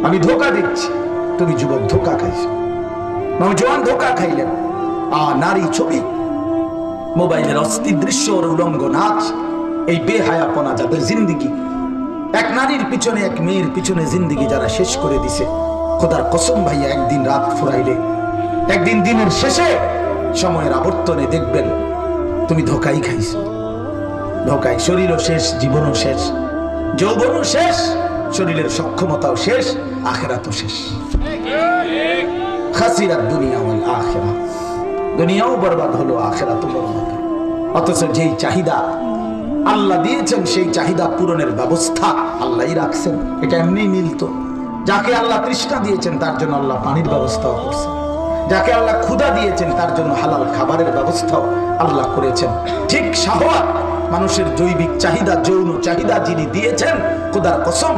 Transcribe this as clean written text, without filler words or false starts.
আমি ধোকা দিচ্ছি। তুমি যুবক ধোকা খাইছো, নওজোয়ান ধোকা খাইলেন। নারী ছবি, মোবাইলের অস্থির দৃশ্য, উলঙ্গ নাচ, এই বেহায়াপনা যাদের জিন্দিগি, এক নারীর পিছনে এক মেয়ের পিছনে জিন্দিগি যারা শেষ করে দিছে, খোদার কসম ভাইয়া, একদিন রাত ফুরাইলে, একদিন দিনের শেষে, সময়ের আবর্তনে দেখবেন তুমি ধোকাই খাইছো। ধোকায় শরীরও শেষ, জীবনও শেষ, যৌবনও শেষ, শরীরের সক্ষমতাও শেষ, আখিরাতও শেষ। খাসিরাত দুনিয়া ওয়াল আখিরাহ, দুনিয়াও বরবাদ হলো, আখিরাতও বরবাদ। অথচ যেই চাহিদা আল্লাহ দিয়েছেন সেই চাহিদা পূরণের ব্যবস্থা আল্লাহই রাখছেন। এটা এমনি মিলতো। যাকে আল্লাহ তৃষ্ণা দিয়েছেন তার জন্য আল্লাহ পানির ব্যবস্থাও করছেন, যাকে আল্লাহ ক্ষুধা দিয়েছেন তার জন্য হালাল খাবারের ব্যবস্থাও আল্লাহ করেছেন। ঠিক শাহওয়াত, মানুষের জৈবিক চাহিদা, যৌন চাহিদা যিনি দিয়েছেন, খোদার কসম